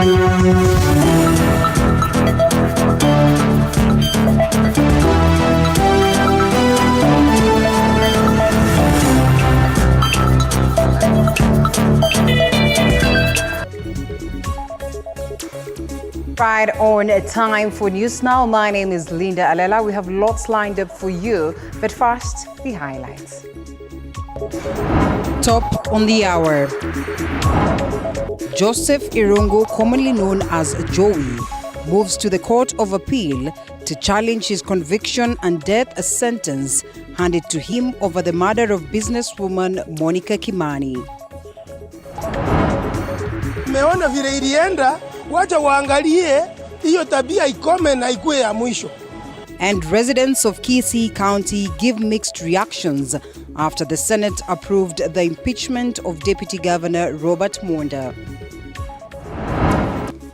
Right on time for News Now. My name is Linda Alela. We have lots lined up for you, but first, the highlights. Top on the hour. Joseph Irungu, commonly known as Joey, moves to the Court of Appeal to challenge his conviction and death sentence handed to him over the murder of businesswoman Monica Kimani. Meona vile ilienda, wacha waangalie hiyo tabia ikome na ikuwe ya mwisho. And residents of Kisii County give mixed reactions after the Senate approved the impeachment of Deputy Governor Robert Monda.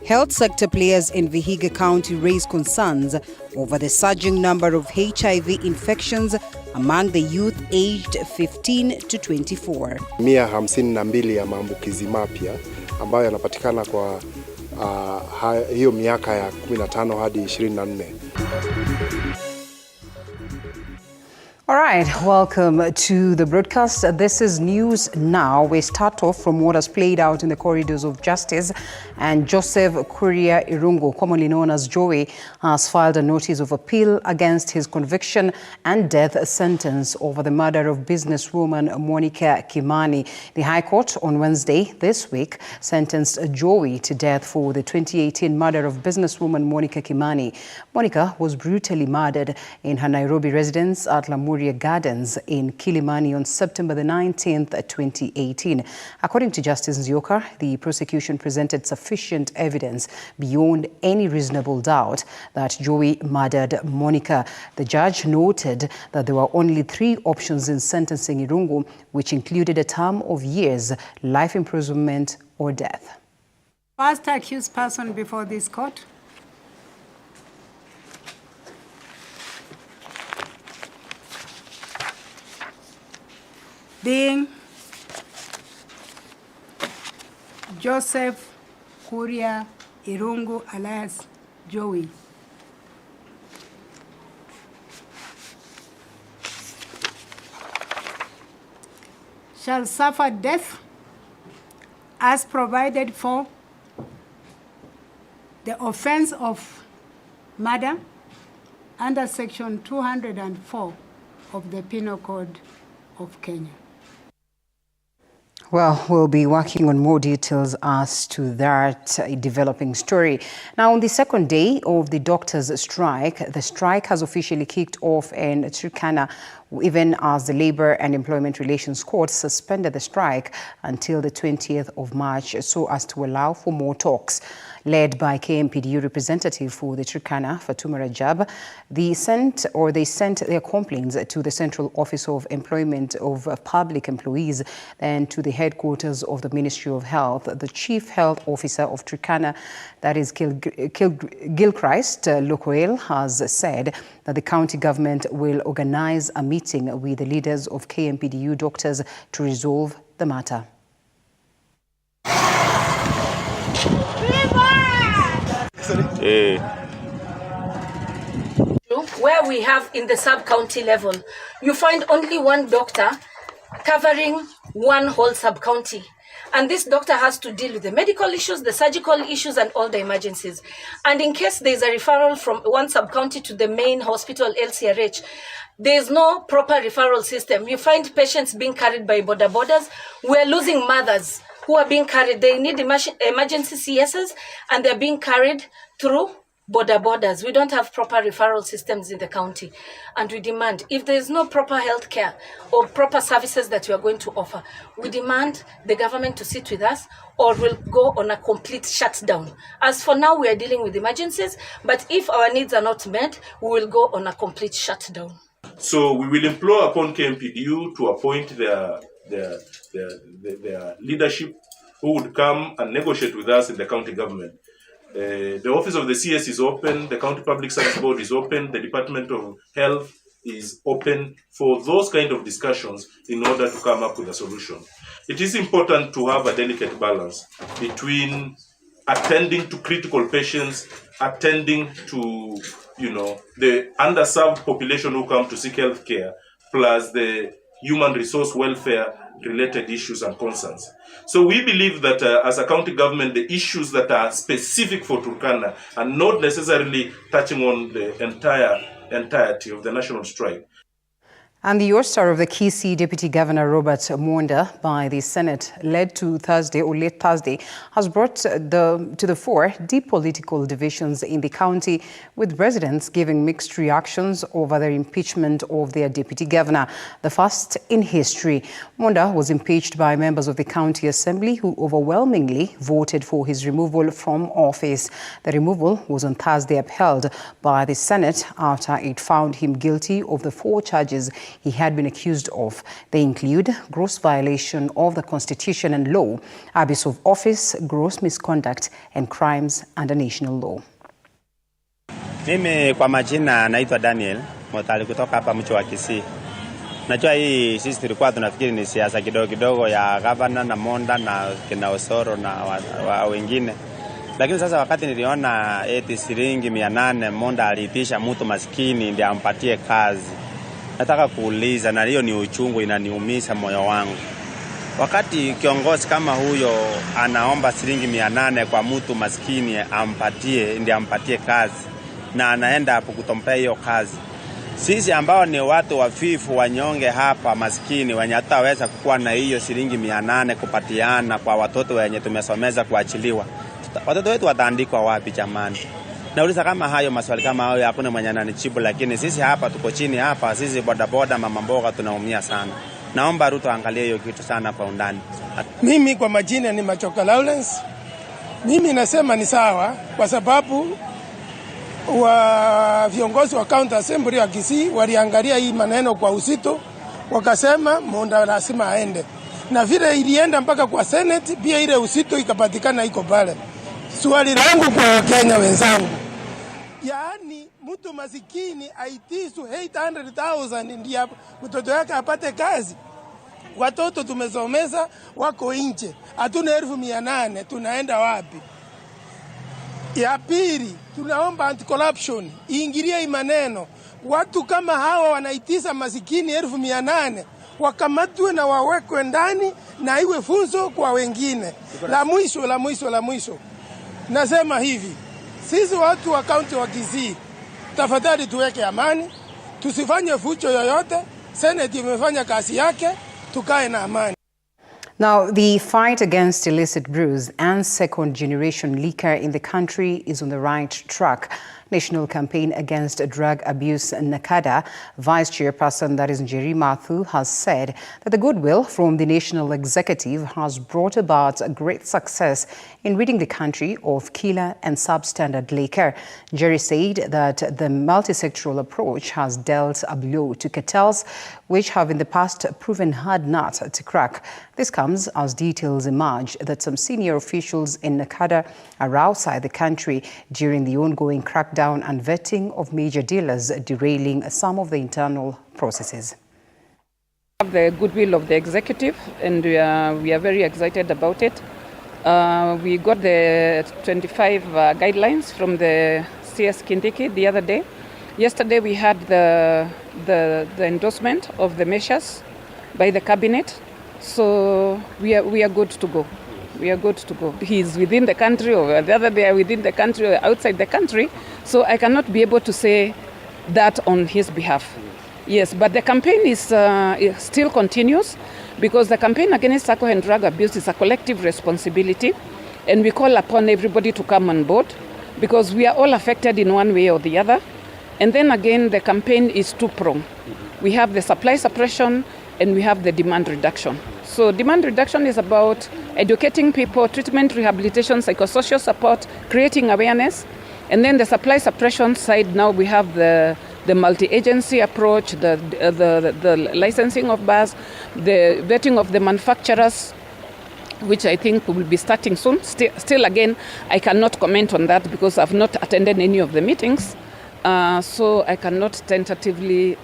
Health sector players in Vihiga County raise concerns over the surging number of HIV infections among the youth aged 15 to 24. 152 ya maambukizi mapya ambayo yanapatikana kwa hiyo miaka ya 15 hadi 24. All right, welcome to the broadcast. This is News Now. We start off from what has played out in the corridors of justice. And Joseph Kuria Irungu, commonly known as Joey, has filed a notice of appeal against his conviction and death sentence over the murder of businesswoman Monica Kimani. The High Court on Wednesday this week sentenced Joey to death for the 2018 murder of businesswoman Monica Kimani. Monica was brutally murdered in her Nairobi residence at Lamuri Gardens in Kilimani on September the 19th, 2018. According to Justice Nzioka, the prosecution presented sufficient evidence beyond any reasonable doubt that Joey murdered Monica. The judge noted that there were only 3 options in sentencing Irungu, which included a term of years, life imprisonment, or death. First accused person before this court. Being Joseph Kuria Irungu alias Joey. Shall suffer death as provided for the offense of murder under section 204 of the Penal Code of Kenya. Well, we'll be working on more details as to that developing story. Now, on the second day of the doctors' strike, the strike has officially kicked off in Turkana, even as the Labour and Employment Relations Court suspended the strike until the 20th of March so as to allow for more talks. Led by KMPDU representative for the Turkana, Fatuma Rajab, they sent their complaints to the Central Office of Employment of Public Employees and to the headquarters of the Ministry of Health. The Chief Health Officer of Turkana, that is Gilchrist Locoel, has said that the county government will organize a meeting with the leaders of KMPDU doctors to resolve the matter. Where we have in the sub-county level, you find only one doctor covering one whole sub-county. And this doctor has to deal with the medical issues, the surgical issues, and all the emergencies. And in case there's a referral from one sub-county to the main hospital, LCRH, there's no proper referral system. You find patients being carried by border borders. We're losing mothers who are being carried. They need emergency CSs, and they're being carried through border borders. We don't have proper referral systems in the county. And we demand, if there's no proper health care or proper services that we are going to offer, we demand the government to sit with us or we'll go on a complete shutdown. As for now, we are dealing with emergencies, but if our needs are not met, we will go on a complete shutdown. So we will implore upon KMPDU to appoint their leadership who would come and negotiate with us in the county government. The office of the CS is open, the County Public Service Board is open, the Department of Health is open for those kind of discussions in order to come up with a solution. It is important to have a delicate balance between attending to critical patients, attending to, the underserved population who come to seek health care, plus the human resource welfare related issues and concerns. So we believe that as a county government, the issues that are specific for Turkana are not necessarily touching on the entirety of the national strike. And the ouster of the Kisii Deputy Governor Robert Mwonda by the Senate late Thursday has brought to the fore deep political divisions in the county, with residents giving mixed reactions over the impeachment of their deputy governor, the first in history. Mwonda was impeached by members of the county assembly who overwhelmingly voted for his removal from office. The removal was on Thursday upheld by the Senate after it found him guilty of the 4 charges he had been accused of. They include gross violation of the Constitution and law, abuse of office, gross misconduct, and crimes under national law. Mimi kwa majina naitwa Daniel Motali kutoka hapa mji wa Kisii. Najua hii sisi tulikuwa tunafikiri ni siasa kidogo ya governor na Mwonda na kina Osoro na wengine. Lakini sasa wakati niliona eti shilingi 800 Mwonda alipisha mtu maskini ndiye ampatie kazi, nataka kuuliza, na hiyo ni uchungu, inaniumiza moyo wangu. Wakati kiongozi kama huyo anaomba shilingi 800 kwa mtu maskini ndiye ampatie kazi, na anaenda hapo kutompea hiyo kazi, sisi ambao ni watu wafifu wanyonge hapa maskini wenye hataweza kukuwa na hiyo shilingi 800 kupatiana kwa watoto wenye tumesomeza kuachiliwa, watoto wetu wataandikwa wapi jamani? Nauliza kama hayo maswali kama hayo hakuna mwenye ananijibu, lakini sisi hapa tuko chini hapa, sisi bodaboda mama mboga tunaumia sana. Naomba Ruto angalie hiyo kitu sana kwa undani. Mimi kwa majina ni Machoka Lawrence. Mimi nasema ni sawa kwa sababu viongozi wa county assembly wa Kisii waliangalia hii maneno kwa uzito, wakasema Mwonda lazima aende. Na vile ilienda mpaka kwa Senate pia ile uzito ikapatikana iko pale. Swali langu kwa Kenya wenzangu, yaani mtu masikini aitisu 800,000 ndiye mtoto yake apate kazi? Watoto tumesomeza wako nje, hatuna 800, tunaenda wapi? Ya pili, tunaomba anti-corruption iingilie hii maneno. Watu kama hawa wanaitisa masikini 800 wakamatwe na wawekwe ndani na iwe funzo kwa wengine. La mwisho. Nasema hivi, sisi watu wa kaunti wa Kisii, tafadhali tuweke amani, tusifanye fujo yoyote. Senate imefanya kazi yake, tukae na amani. Now, the fight against illicit brews and second-generation liquor in the country is on the right track. National Campaign Against Drug Abuse NACADA Vice Chairperson, that is Njeri Mathu, has said that the goodwill from the National Executive has brought about a great success in ridding the country of killer and substandard liquor. Njeri said that the multi-sectoral approach has dealt a blow to cartels, which have in the past proven hard nut to crack. This comes as details emerge that some senior officials in NACADA are outside the country during the ongoing crackdown and vetting of major dealers, derailing some of the internal processes. We have the goodwill of the executive, and we are very excited about it. We got the 25 guidelines from the CS Kindiki the other day. Yesterday we had the endorsement of the measures by the cabinet, so we are good to go. We are good to go. He's within the country, or the other day within the country or outside the country, so I cannot be able to say that on his behalf. Yes, but the campaign is still continues, because the campaign against alcohol and drug abuse is a collective responsibility, and we call upon everybody to come on board, because we are all affected in one way or the other. And then again, the campaign is two-pronged. We have the supply suppression and we have the demand reduction. So demand reduction is about educating people, treatment, rehabilitation, psychosocial support, creating awareness. And then the supply suppression side, now we have the multi-agency approach, the licensing of bars, the vetting of the manufacturers, which I think will be starting soon. Still again, I cannot comment on that because I've not attended any of the meetings. So I cannot tentatively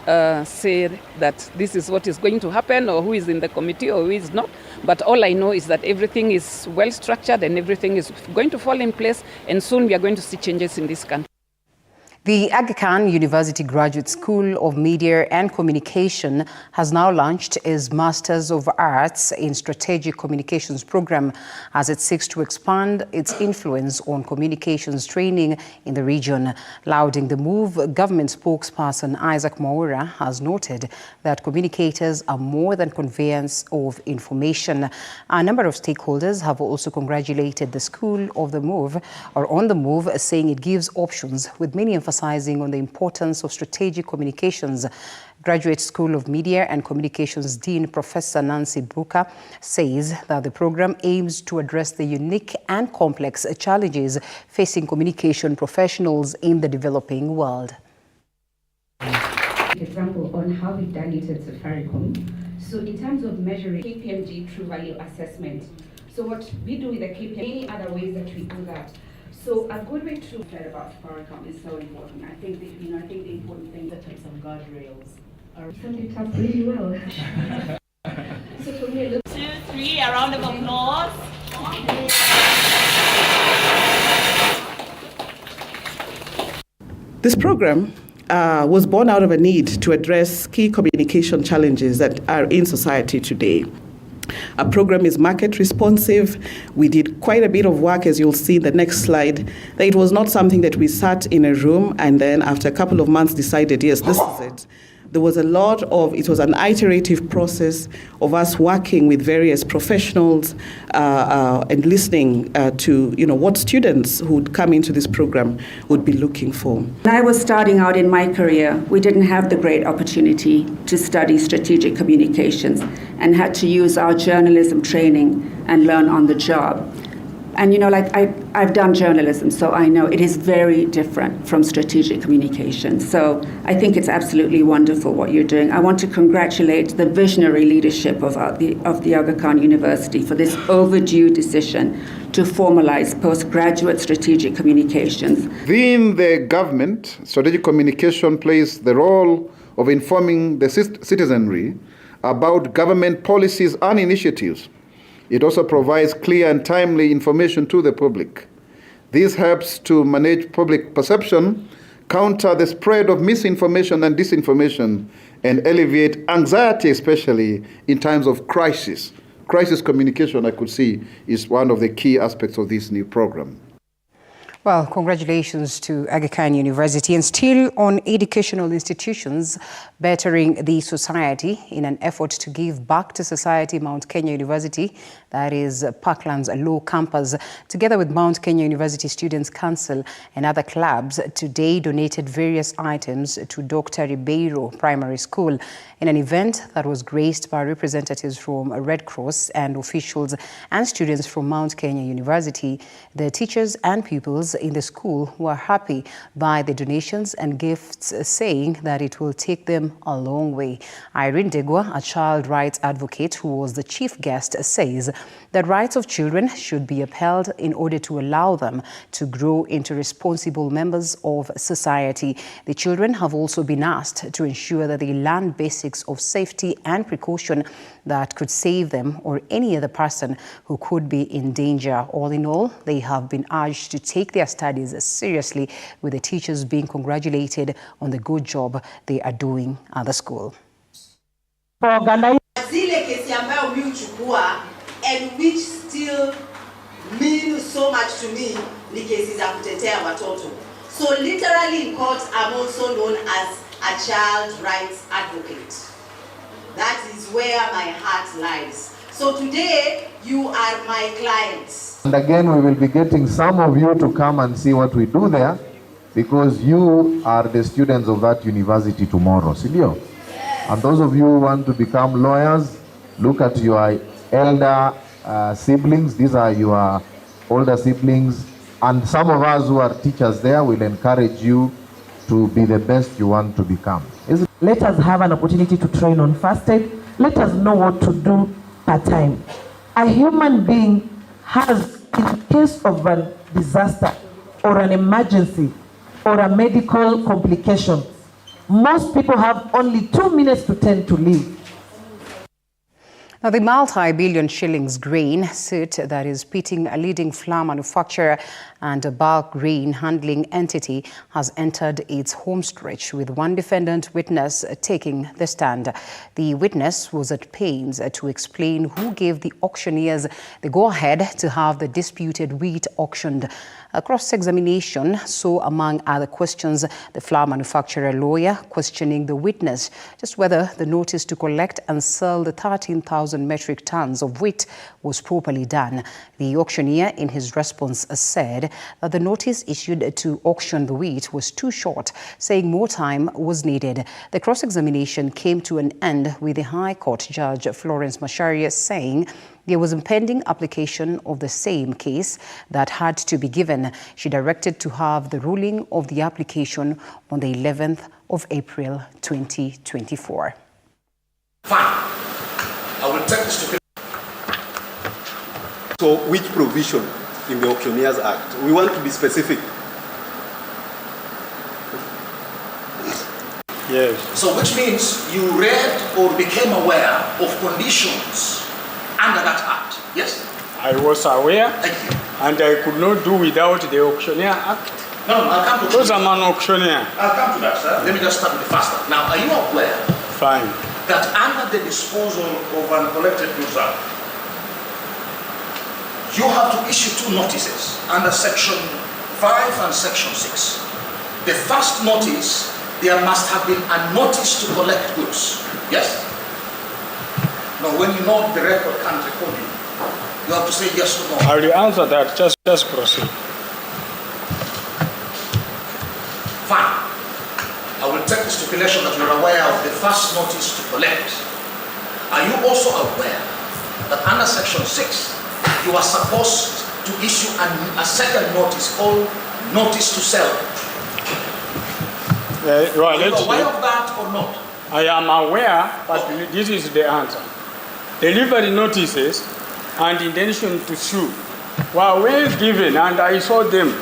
say that this is what is going to happen or who is in the committee or who is not. But all I know is that everything is well structured and everything is going to fall in place, and soon we are going to see changes in this country. The Aga Khan University Graduate School of Media and Communication has now launched its Masters of Arts in Strategic Communications program as it seeks to expand its influence on communications training in the region. Lauding the move, government spokesperson Isaac Mwaura has noted that communicators are more than conveyance of information. A number of stakeholders have also congratulated the school on the move, saying it gives options, with many emphasizing on the importance of strategic communications. Graduate School of Media and Communications Dean Professor Nancy Bruka says that the program aims to address the unique and complex challenges facing communication professionals in the developing world. Example on how we've done it at Safaricom. So in terms of measuring KPMG true value assessment, so what we do with the KPMG, many other ways that we do that. So a good way to learn about Safaricom is so important. I think that, I think the important thing that takes some guardrails are summed it up really well. So for me, look. 2, 3, a round of applause. This program was born out of a need to address key communication challenges that are in society today. Our program is market responsive. We did quite a bit of work, as you'll see in the next slide, that it was not something that we sat in a room and then after a couple of months decided, yes, this is it. There was it was an iterative process of us working with various professionals and listening to, what students who would come into this program would be looking for. When I was starting out in my career, we didn't have the great opportunity to study strategic communications and had to use our journalism training and learn on the job. And I've done journalism, so I know it is very different from strategic communication. So I think it's absolutely wonderful what you're doing. I want to congratulate the visionary leadership of the Aga Khan University for this overdue decision to formalize postgraduate strategic communications. Within the government, strategic communication plays the role of informing the citizenry about government policies and initiatives. It also provides clear and timely information to the public. This helps to manage public perception, counter the spread of misinformation and disinformation, and alleviate anxiety, especially in times of crisis. Crisis communication, I could see, is one of the key aspects of this new program. Well, congratulations to Aga Khan University. And still on educational institutions bettering the society in an effort to give back to society, Mount Kenya University, that is Parkland's Law Campus, together with Mount Kenya University Students' Council and other clubs, today donated various items to Dr. Ribeiro Primary School in an event that was graced by representatives from Red Cross and officials and students from Mount Kenya University. The teachers and pupils in the school were happy by the donations and gifts, saying that it will take them a long way. Irene Degwa, a child rights advocate who was the chief guest, says that rights of children should be upheld in order to allow them to grow into responsible members of society. The children have also been asked to ensure that they learn basics of safety and precaution that could save them or any other person who could be in danger. All in all, they have been urged to take their studies seriously, with the teachers being congratulated on the good job they are doing at the school. And which still mean so much to me, ni kesi za kutetea watoto. So literally in court, I'm also known as a child rights advocate. That is where my heart lies. So today, you are my clients. And again, we will be getting some of you to come and see what we do there, because you are the students of that university tomorrow, Silio. Yes. And those of you who want to become lawyers, look at your elder siblings. These are your older siblings, and some of us who are teachers there will encourage you to be the best you want to become. Let us have an opportunity to train on first aid. Let us know what to do part-time. A human being has, in case of a disaster or an emergency, or a medical complication. Most people have only 2 minutes to 10 to leave. Now, the multi-billion shillings grain suit that is pitting a leading flour manufacturer and a bulk grain handling entity has entered its home stretch, with one defendant witness taking the stand. The witness was at pains to explain who gave the auctioneers the go-ahead to have the disputed wheat auctioned. A cross-examination saw, among other questions, the flour manufacturer lawyer questioning the witness just whether the notice to collect and sell the 13,000 metric tons of wheat was properly done. The auctioneer, in his response, said that the notice issued to auction the wheat was too short, saying more time was needed. The cross-examination came to an end with the High Court Judge Florence Macharia saying there was impending application of the same case that had to be given. She directed to have the ruling of the application on the 11th of April 2024. Fine. I will take this to. So which provision in the Auctioneers Act? We want to be specific. Yes. So which means you read or became aware of conditions under that act, yes? I was aware, and I could not do without the Auctioneer Act. No, I'll come to that. Because I'm an auctioneer. I'll come to that, sir. Let me just start with the first one. Now, are you aware Fine. that under the disposal of uncollected goods act, you have to issue two notices under section 5 and section 6. The first notice, there must have been a notice to collect goods, yes? Now, when you know the record can't record you, you have to say yes or no. I will answer that. Just proceed. Fine. I will take the stipulation that you're aware of the first notice to collect. Are you also aware that under section 6, you are supposed to issue a second notice called notice to sell? Are you aware of that or not? I am aware, but this is the answer. Delivery notices and intention to sue were well given, and I saw them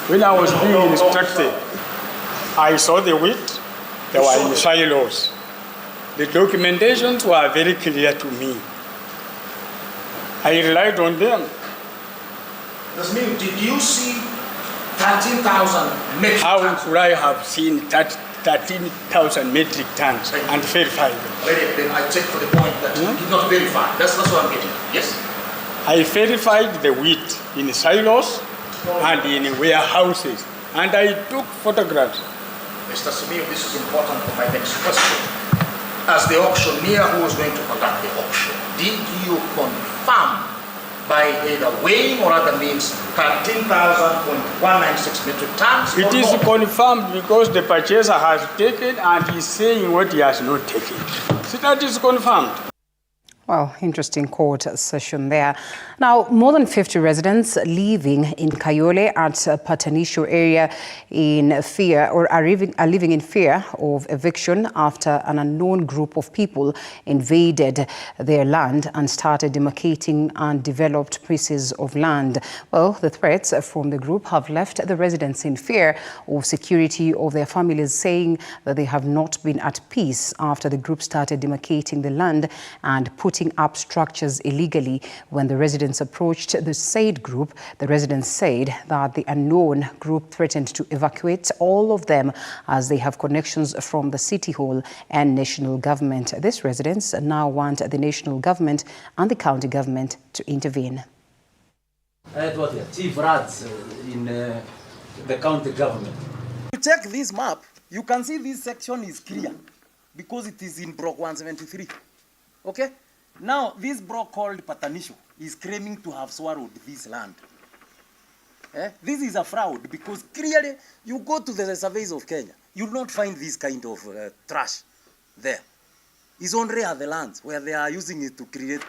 when I was being instructed. I saw the wheat, they were in silos. The documentations were very clear to me. I relied on them. Does mean, did you see 13,000 metric tons? How could I have seen 13,000 metric tons and verified them? Then I take for the point that you did not verify. That's what I'm getting. Yes? I verified the wheat in silos and in warehouses, and I took photographs. Mr. Samir, this is important for my next question. As the auctioneer who was going to conduct the auction, did you confirm by either weighing or other means 13,196 metric tons? It is confirmed because the purchaser has taken and is saying what he has not taken. So that is confirmed. Well, interesting court session there. Now, more than 50 residents living in Kayole at Patanisho area in fear, or are living in fear of eviction after an unknown group of people invaded their land and started demarcating undeveloped pieces of land. Well, the threats from the group have left the residents in fear of security of their families, saying that they have not been at peace after the group started demarcating the land and putting up structures illegally. When the residents approached the said group, the residents said that the unknown group threatened to evacuate all of them as they have connections from the city hall and national government. These residents now want the national government and the county government to intervene. Chief Rats in the county government. You check this map, you can see this section is clear because it is in block 173. Okay? Now, this block called Patanisho is claiming to have swallowed this land. This is a fraud because clearly you go to the surveys of Kenya, you will not find this kind of trash there. It's only other lands where they are using it to create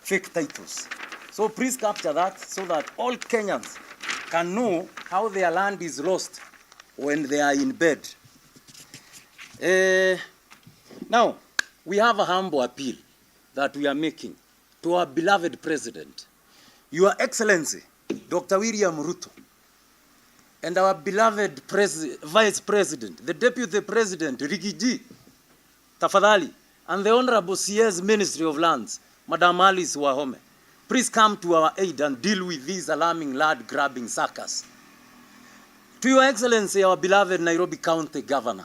fake titles. So please capture that so that all Kenyans can know how their land is lost when they are in bed. Now, we have a humble appeal that we are making to our beloved President, Your Excellency, Dr. William Ruto. and our beloved Vice President, the Deputy President, Rigiji, tafadhali, and the Honorable CS Ministry of Lands, Madam Alice Wahome, please come to our aid and deal with these alarming land-grabbing suckers. To Your Excellency, our beloved Nairobi County Governor,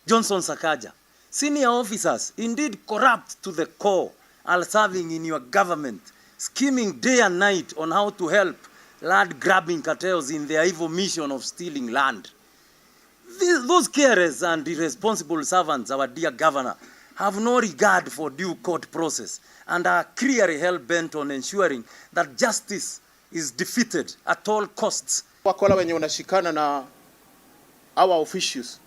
Johnson Sakaja, senior officers, indeed corrupt to the core, are serving in your government, scheming day and night on how to help land-grabbing cartels in their evil mission of stealing land. Those careless and irresponsible servants, our dear governor, have no regard for due court process and are clearly hell-bent on ensuring that justice is defeated at all costs. Wakola wenye wanashikana na our officials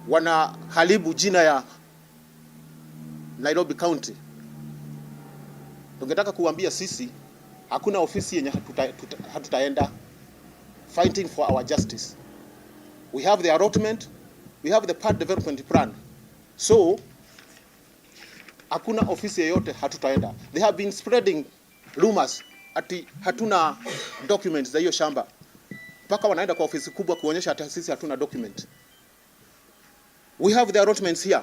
wanaharibu jina ya Nairobi County. Tungetaka kuambia sisi hakuna ofisi yenye hatutaenda fighting for our justice. We have the allotment, we have the part development plan. So hakuna ofisi yoyote hatutaenda. They have been spreading rumors ati hatuna documents za hiyo shamba. Paka wanaenda kwa ofisi kubwa kuonyesha hata sisi hatuna document. We have the allotments here.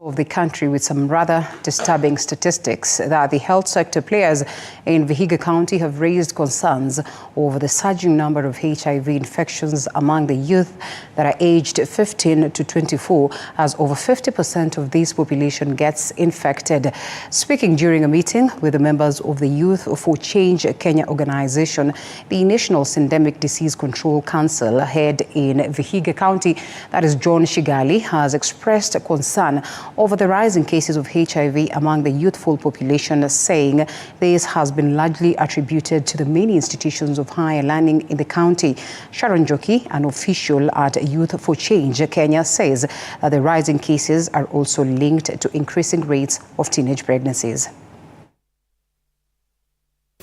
Of the country with some rather disturbing statistics that the health sector players in Vihiga County have raised concerns over the surging number of HIV infections among the youth that are aged 15 to 24, as over 50% of this population gets infected. Speaking during a meeting with the members of the Youth for Change Kenya organization, the National Syndemic Disease Control Council head in Vihiga County, that is John Shigali, has expressed concern over the rising cases of HIV among the youthful population, saying this has been largely attributed to the many institutions of higher learning in the county. Sharon Joki, an official at Youth for Change Kenya, says that the rising cases are also linked to increasing rates of teenage pregnancies.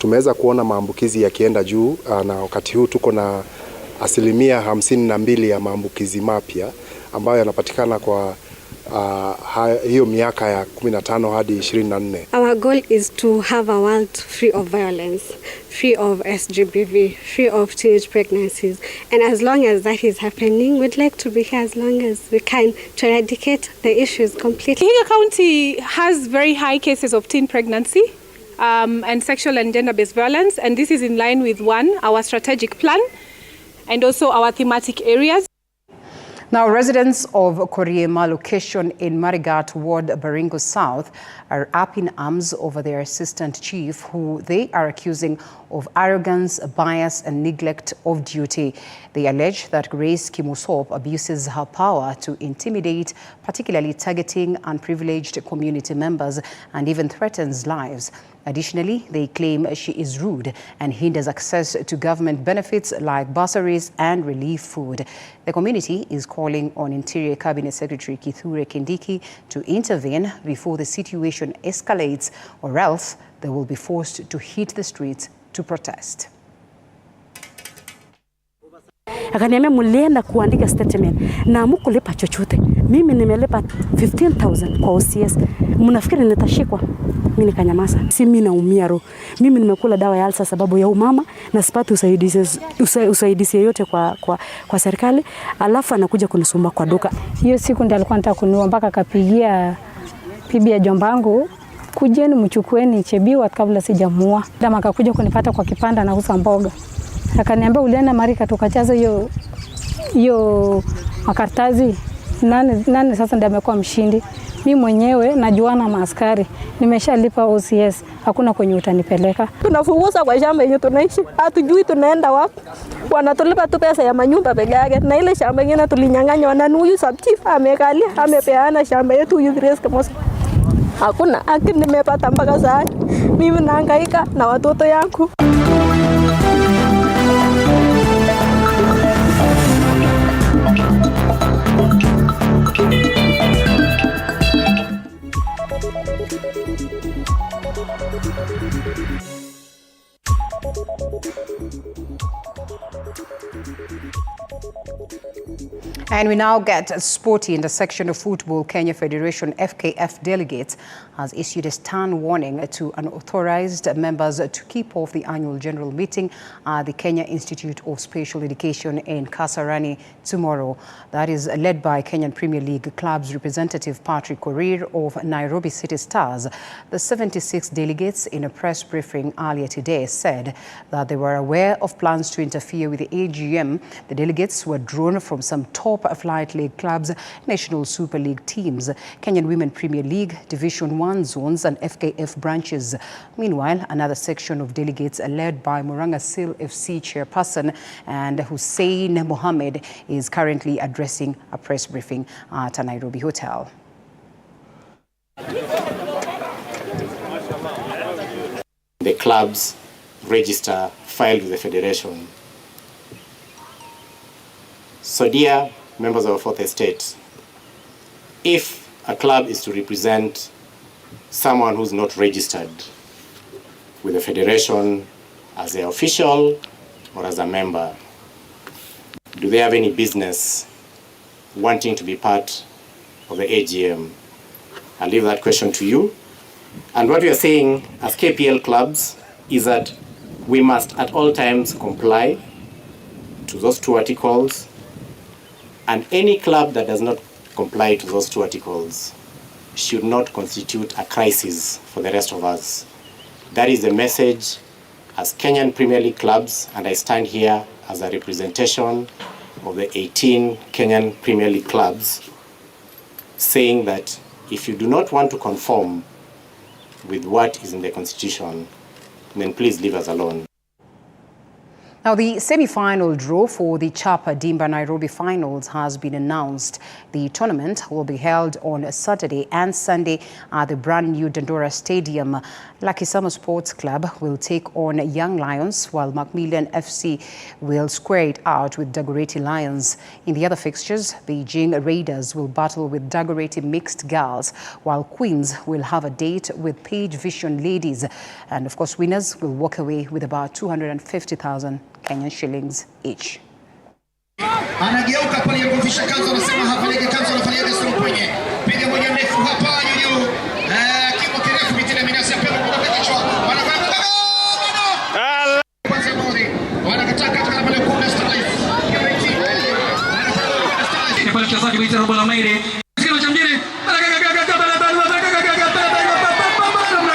Tumeweza kuona maambukizi yakienda juu na wakati huu tuko na 52% ya maambukizi mapya ambayo yanapatikana kwa hiyo miaka ya 15 hadi 24. Our goal is to have a world free of violence, free of SGBV, free of teenage pregnancies. And as long as that is happening, we'd like to be here as long as we can to eradicate the issues completely. Vihiga County has very high cases of teen pregnancy and sexual and gender-based violence, and this is in line with our strategic plan and also our thematic areas. Now, residents of Koriema location in Marigat Ward, Baringo South, are up in arms over their assistant chief, who they are accusing of arrogance, bias, and neglect of duty. They allege that Grace Kimosop abuses her power to intimidate, particularly targeting unprivileged community members, and even threatens lives. Additionally, they claim she is rude and hinders access to government benefits like bursaries and relief food. The community is calling on Interior Cabinet Secretary Kithure Kindiki to intervene before the situation escalates, or else they will be forced to hit the streets to protest. Akaniambia mulienda kuandika statement na hamkulipa chochote. Mimi nimelipa 15,000 kwa OCS. Mnafikiri nitashikwa? Mimi nikanyamaza. Si mimi naumia roho. Mimi nimekula dawa ya alsa sababu ya umama na sipati usaidizi yote kwa serikali, alafu anakuja kunisumbua kwa duka. Hiyo siku ndiyo alikuwa anataka kuniua, mpaka akapigia bibi ya jombangu, kujeni mchukueni Chebiwa kabla sijamuua. Kama akakuja kunipata kwa kipanda na kuuza mboga. Akaniambia ulienda Marika tukajaza hiyo makartazi. Nani sasa ndiye amekuwa mshindi? Mimi mwenyewe najuana maaskari. Nimeshalipa OCS. Hakuna kwenye utanipeleka. Tunafugusa kwa shamba yenyewe tunaishi. Hatujui tunaenda wapi. Wanatulipa tu pesa ya manyumba peke yake. Na ile shamba yenyewe tulinyang'anywa na huyu subchief amekalia, amepeana shamba yetu huyu Grace Kimosop. Hakuna haki nimepata mpaka sasa. Mimi nahangaika na watoto yangu. And we now get sporty in the section of football. Kenya Federation FKF delegates has issued a stern warning to unauthorized members to keep off the annual general meeting at the Kenya Institute of Special Education in Kasarani tomorrow. That is led by Kenyan Premier League club's representative Patrick Korir of Nairobi City Stars. The 76 delegates in a press briefing earlier today said that they were aware of plans to interfere with the AGM. The delegates were drawn from some top flight league clubs, National Super League teams, Kenyan Women Premier League, Division 1 zones and FKF branches. Meanwhile, another section of delegates led by Murang'a Seal FC chairperson and Hussein Mohammed is currently addressing a press briefing at a Nairobi hotel. The clubs register filed with the federation. So dear members of the Fourth Estate, if a club is to represent someone who's not registered with the federation as an official or as a member, do they have any business wanting to be part of the AGM? I'll leave that question to you. And what we are saying as KPL clubs is that we must at all times comply to those two articles, and any club that does not comply to those two articles should not constitute a crisis for the rest of us. That is the message as Kenyan Premier League clubs, and I stand here as a representation of the 18 Kenyan Premier League clubs, saying that if you do not want to conform with what is in the Constitution, then please leave us alone. Now, the semi-final draw for the Chapa Dimba Nairobi finals has been announced. The tournament will be held on Saturday and Sunday at the brand new Dandora Stadium. Lucky Summer Sports Club will take on Young Lions, while Macmillan FC will square it out with Dagoretti Lions. In the other fixtures, Beijing Raiders will battle with Dagoretti Mixed Girls, while Queens will have a date with Page Vision Ladies. And of course, winners will walk away with about 250,000 Kenyan shillings each. Anageuka pale kumfisha kanzo, anasema hapeleke kanzo, anafanya desturi kwenye piga moja ndefu hapa juu kimo kirefu mitile minasi ya pema kutoka kichwa wanafanya kwanza bodi wanakataa katika pale kuna style kwa mchezaji wa Robo la Maire.